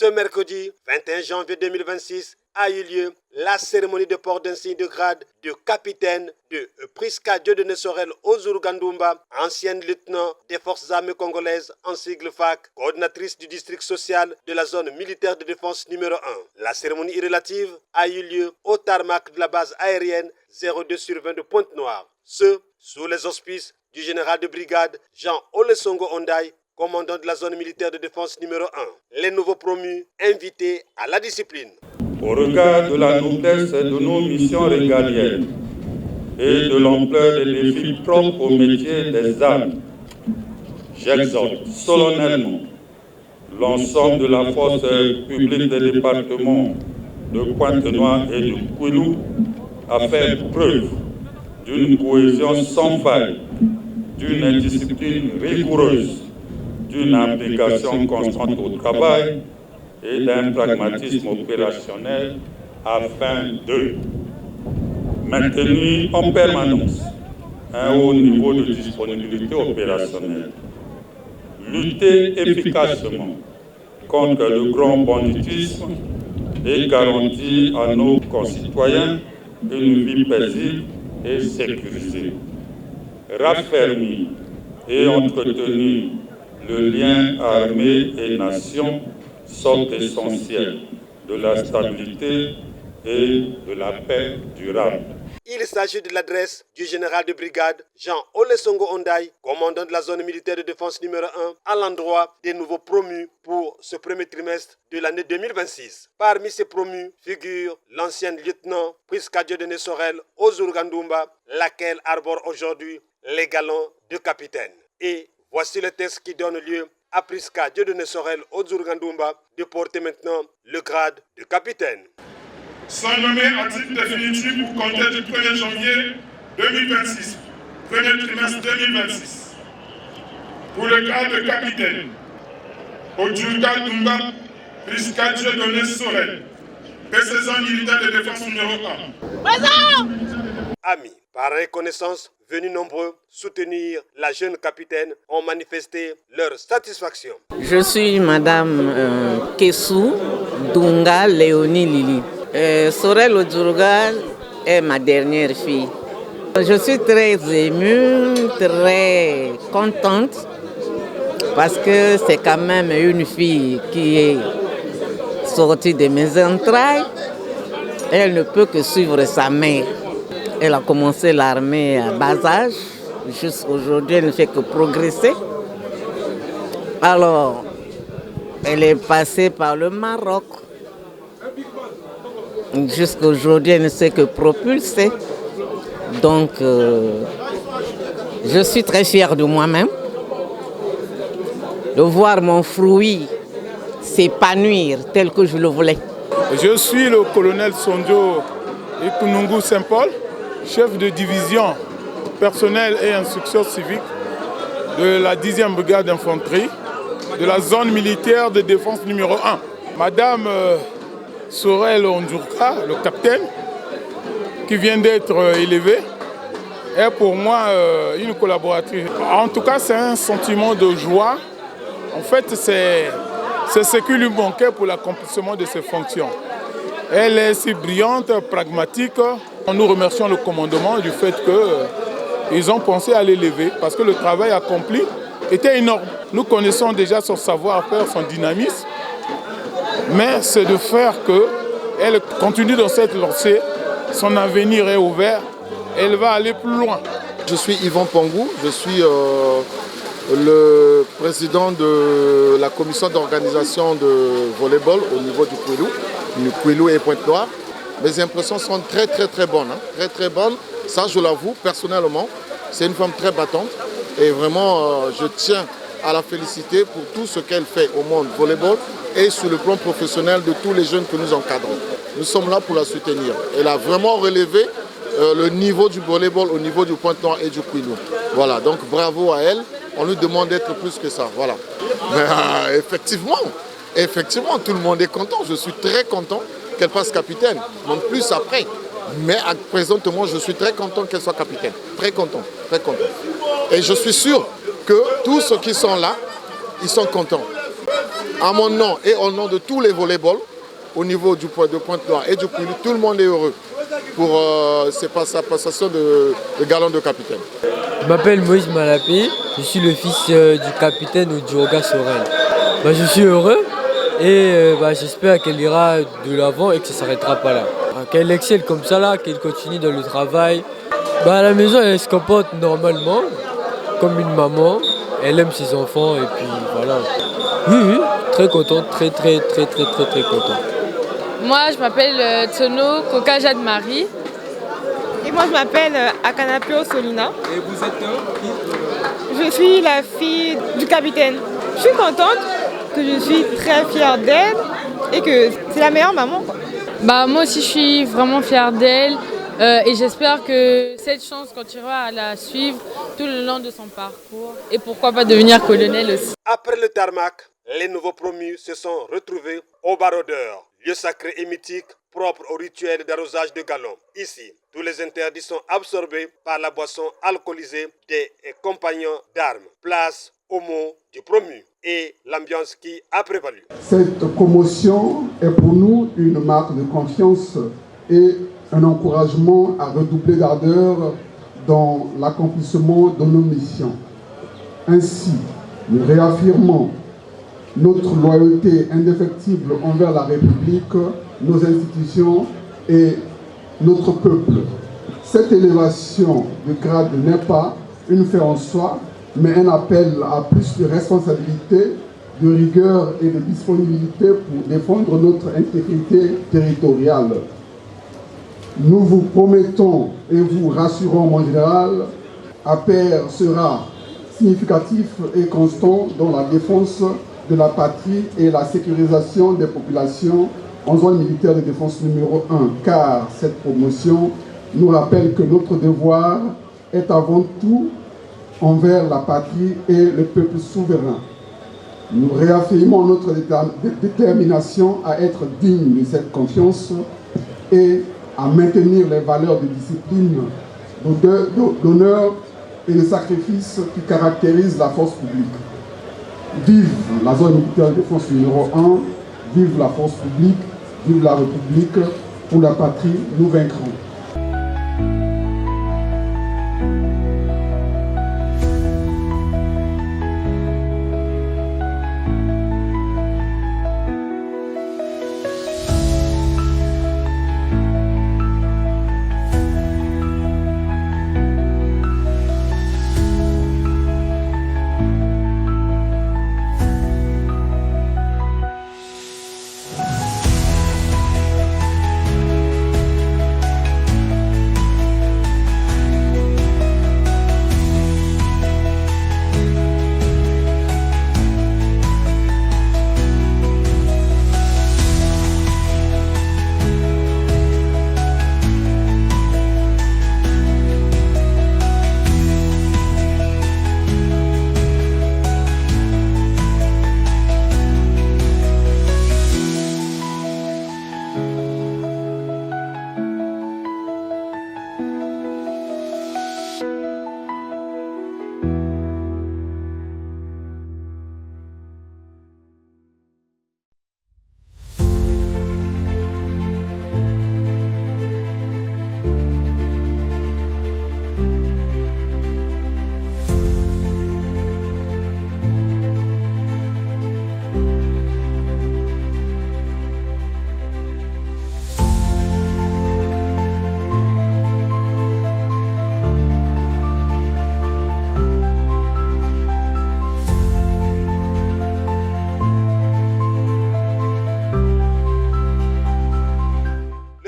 Ce mercredi 21 janvier 2026 a eu lieu la cérémonie de port d'insigne de grade de capitaine de Priska Dieudonné Sorel Ozurugandumba, ancienne lieutenant des forces armées congolaises en sigle FAC, coordinatrice du district social de la zone militaire de défense numéro 1. La cérémonie irrélative a eu lieu au tarmac de la base aérienne 02/20 de Pointe-Noire. Ce, sous les auspices du général de brigade Jean Olesongo Ondaï, commandant de la zone militaire de défense numéro 1. Les nouveaux promus invités à la discipline. Au regard de la noblesse de nos missions régaliennes et de l'ampleur des défis propres au métier des armes, j'exhorte solennellement l'ensemble de la force publique des départements de Pointe-Noire et de Kouilou à faire preuve d'une cohésion sans faille, d'une indiscipline rigoureuse, d'une application constante au travail et d'un pragmatisme opérationnel afin de maintenir en permanence un haut niveau de disponibilité opérationnelle, lutter efficacement contre le grand banditisme et garantir à nos concitoyens une vie paisible et sécurisée, raffermir et entretenir le lien armée et nation, sorte essentielle de la stabilité et de la paix durable. Il s'agit de l'adresse du général de brigade Jean Olesongo Ondaï, commandant de la zone militaire de défense numéro 1, à l'endroit des nouveaux promus pour ce premier trimestre de l'année 2026. Parmi ces promus figure l'ancienne lieutenant Priska Dieudonné Sorel Ozurugandumba, laquelle arbore aujourd'hui les galons de capitaine. Et voici le texte qui donne lieu à Priska Dieudonné Sorel Ozurugandumba de porter maintenant le grade de capitaine. Sont nommés à titre définitif pour compter du 1er janvier 2026, premier trimestre 2026. Pour le grade de capitaine, Ozurugandumba Priska Dieudonné Sorel, PCZ militaire de défense numéro 1. Présent! Amis, par reconnaissance, venus nombreux soutenir la jeune capitaine, ont manifesté leur satisfaction. Je suis Madame Kessou Dunga Léonie Lili. Sorel Ozurugandumba est ma dernière fille. Je suis très émue, très contente parce que c'est quand même une fille qui est sortie de mes entrailles. Elle ne peut que suivre sa mère. Elle a commencé l'armée à bas âge. Jusqu'aujourd'hui, elle ne fait que progresser. Alors, elle est passée par le Maroc. Jusqu'aujourd'hui, elle ne sait que propulser. Donc, je suis très fière de moi-même, de voir mon fruit s'épanouir tel que je le voulais. Je suis le colonel Sonjo Ikunungu Saint-Paul, chef de division personnel et instruction civique de la 10e brigade d'infanterie de la zone militaire de défense numéro 1. Madame Sorel Ozurugandumba, le capitaine, qui vient d'être élevée, est pour moi une collaboratrice. En tout cas, c'est un sentiment de joie. En fait, c'est ce qui lui manquait pour l'accomplissement de ses fonctions. Elle est si brillante, pragmatique. Nous remercions le commandement du fait qu'ils ont pensé à l'élever parce que le travail accompli était énorme. Nous connaissons déjà son savoir-faire, son dynamisme, mais c'est de faire qu'elle continue dans cette lancée. Son avenir est ouvert, elle va aller plus loin. Je suis Yvan Pangou, je suis le président de la commission d'organisation de volleyball au niveau du Kouilou et Pointe-Noire. Mes impressions sont très bonnes, hein. Très bonnes. Ça, je l'avoue, personnellement, c'est une femme très battante et vraiment, je tiens à la féliciter pour tout ce qu'elle fait au monde volleyball et sur le plan professionnel de tous les jeunes que nous encadrons. Nous sommes là pour la soutenir. Elle a vraiment relevé le niveau du volleyball au niveau du Pointe-Noire et du Kouilou. Voilà, donc bravo à elle. On lui demande d'être plus que ça. Voilà. Mais, effectivement, tout le monde est content. Je suis très content qu'elle passe capitaine. Non plus après. Mais présentement, je suis très content qu'elle soit capitaine. Très content. Et je suis sûr que tous ceux qui sont là, ils sont contents. À mon nom et au nom de tous les volleyballs au niveau de Pointe-Noire et du Kwilu, tout le monde est heureux pour sa passation de galon de capitaine. Je m'appelle Moïse Malapé, je suis le fils du capitaine Odjuroga Sorel. Je suis heureux et j'espère qu'elle ira de l'avant et que ça ne s'arrêtera pas là. Qu'elle excelle comme ça là, qu'elle continue dans le travail. À la maison, elle se comporte normalement, comme une maman. Elle aime ses enfants et puis voilà. Oui, très contente, très contente. Moi, je m'appelle Tsono Koka Jade Marie. Et moi, je m'appelle Akanapio Solina. Et vous êtes qui? Je suis la fille du capitaine. Je suis contente, que je suis très fière d'elle et que c'est la meilleure maman, quoi. Moi aussi, je suis vraiment fière d'elle et j'espère que cette chance continuera à la suivre tout le long de son parcours et pourquoi pas devenir colonel aussi. Après le tarmac, les nouveaux promus se sont retrouvés au barodeur, lieu sacré et mythique propre au rituel d'arrosage de galons. Ici, tous les interdits sont absorbés par la boisson alcoolisée des compagnons d'armes. Place au mot du promu et l'ambiance qui a prévalu. Cette commotion est pour nous une marque de confiance et un encouragement à redoubler d'ardeur dans l'accomplissement de nos missions. Ainsi, nous réaffirmons notre loyauté indéfectible envers la République, nos institutions et notre peuple. Cette élévation de grade n'est pas une fin en soi, mais un appel à plus de responsabilité, de rigueur et de disponibilité pour défendre notre intégrité territoriale. Nous vous promettons et vous rassurons, mon général, APR sera significatif et constant dans la défense de la patrie et la sécurisation des populations en zone militaire de défense numéro 1, car cette promotion nous rappelle que notre devoir est avant tout envers la patrie et le peuple souverain. Nous réaffirmons notre détermination à être dignes de cette confiance et à maintenir les valeurs de discipline, d'honneur et de sacrifice qui caractérisent la force publique. Vive la zone militaire de défense numéro 1, vive la force publique, vive la République, pour la patrie, nous vaincrons.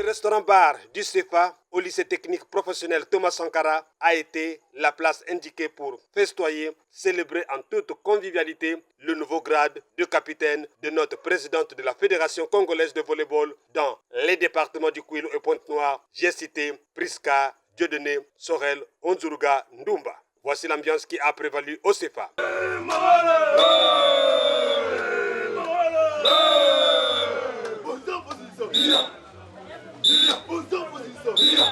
Restaurant-bar du CEFA au lycée technique professionnel Thomas Sankara a été la place indiquée pour festoyer, célébrer en toute convivialité le nouveau grade de capitaine de notre présidente de la Fédération congolaise de volleyball dans les départements du Kwilu et Pointe-Noire. J'ai cité Priska Dieudonné Sorel Onzuruga Ndumba. Voici l'ambiance qui a prévalu au CEFA. Position.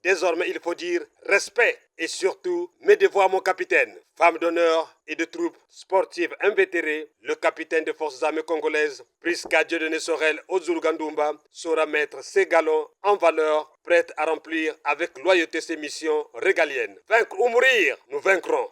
Désormais, il faut dire respect et surtout mes devoirs à mon capitaine. Femme d'honneur et de troupe sportive invétérée, le capitaine des forces armées congolaises, Priska Dieudonné Sorel Ozurugandumba, saura mettre ses galons en valeur, prête à remplir avec loyauté ses missions régaliennes. Vaincre ou mourir, nous vaincrons.